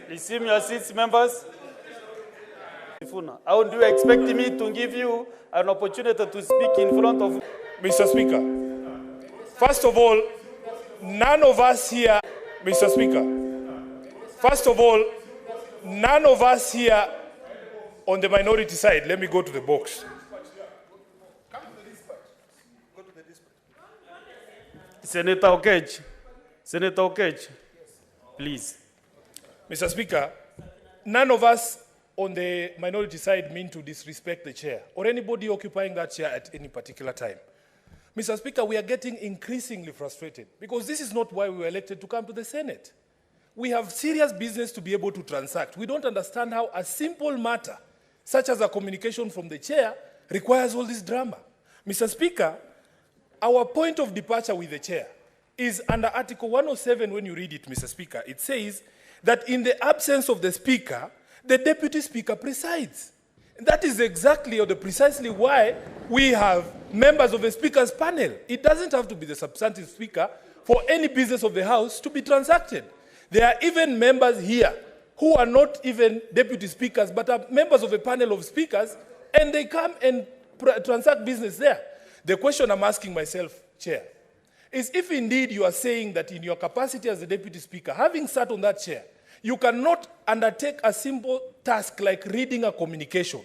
Resume your seats, members. Sifuna, how do you expect me to give you an opportunity to speak in front of... Mr. Speaker, first of all, none of us here, Mr. Speaker, first of all, none of us here on the minority side, let me go to the box. Senator Okech. Senator Okech, please. Mr. Speaker, none of us on the minority side mean to disrespect the chair or anybody occupying that chair at any particular time. Mr. Speaker, we are getting increasingly frustrated because this is not why we were elected to come to the Senate. We have serious business to be able to transact. We don't understand how a simple matter, such as a communication from the chair, requires all this drama. Mr. Speaker, our point of departure with the chair is under Article 107 when you read it, Mr. Speaker. It says that in the absence of the Speaker, the Deputy Speaker presides. That is exactly or precisely why we have members of the Speaker's panel. It doesn't have to be the substantive Speaker for any business of the House to be transacted. There are even members here who are not even Deputy Speakers, but are members of a panel of Speakers, and they come and transact business there. The question I'm asking myself, Chair, is if indeed you are saying that in your capacity as the Deputy Speaker, having sat on that chair, you cannot undertake a simple task like reading a communication,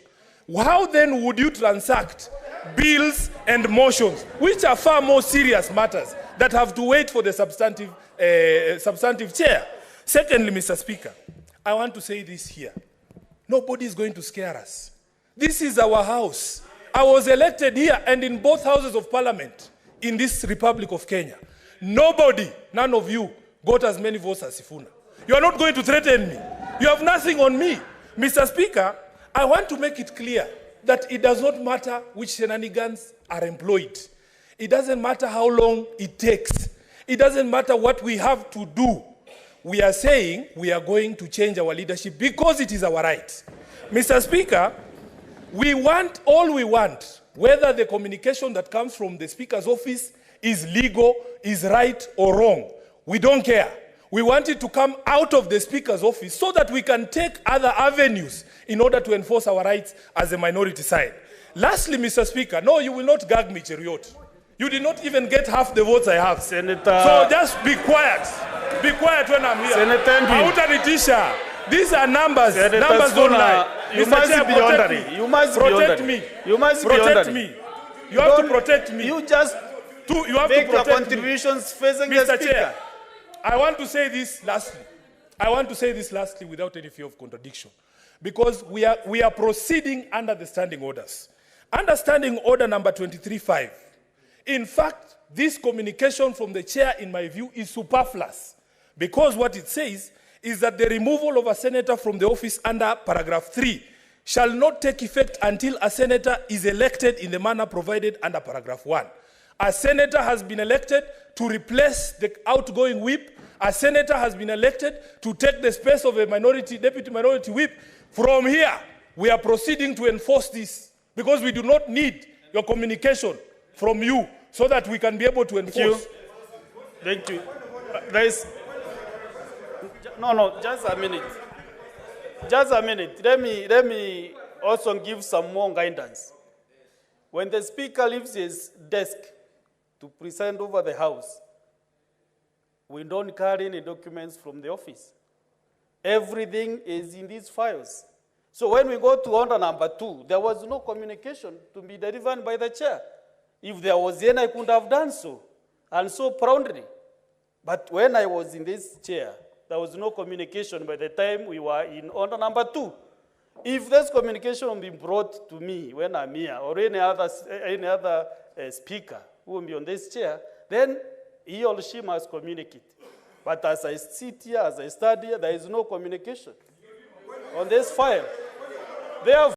how then would you transact bills and motions, which are far more serious matters that have to wait for the substantive chair? Secondly, Mr. Speaker, I want to say this here. Nobody is going to scare us. This is our house. I was elected here and in both houses of parliament in this Republic of Kenya. Nobody, none of you, got as many votes as Sifuna. You are not going to threaten me. You have nothing on me. Mr. Speaker, I want to make it clear that it does not matter which shenanigans are employed. It doesn't matter how long it takes. It doesn't matter what we have to do. We are saying we are going to change our leadership because it is our right. Mr. Speaker, we want all we want, whether the communication that comes from the Speaker's office is legal, is right or wrong. We don't care. We want it to come out of the Speaker's office so that we can take other avenues in order to enforce our rights as a minority side. Lastly, Mr. Speaker, no, you will not gag me, Cheruyoit. You did not even get half the votes I have. Senator... So just be quiet. Be quiet when I'm here. Senator... These are numbers. Senator Numbers don't lie. You Mr. must Chair, be honoring. You must protect me. You must protect be me. You have to protect me. You just you have make to your protect contributions facing Mr. the Speaker. Chair, I want to say this lastly. I want to say this lastly without any fear of contradiction. Because we are proceeding under the standing orders. Under standing order number 23.5. In fact, this communication from the chair, in my view, is superfluous. Because what it says is that the removal of a senator from the office under paragraph 3 shall not take effect until a senator is elected in the manner provided under paragraph 1. A senator has been elected to replace the outgoing whip. A senator has been elected to take the space of a deputy minority whip. From here, we are proceeding to enforce this because we do not need your communication from you so that we can be able to enforce. Thank you. No, just a minute. Just a minute. Let me also give some more guidance. When the Speaker leaves his desk to preside over the House, we don't carry any documents from the office. Everything is in these files. So when we go to order number 2, there was no communication to be delivered by the chair. If there was any, I could have done so, and so proudly. But when I was in this chair, there was no communication by the time we were in order number 2. If this communication will be brought to me when I'm here, or any other speaker who will be on this chair, then he or she must communicate. But as I sit here, as I study here, there is no communication on this file. Therefore,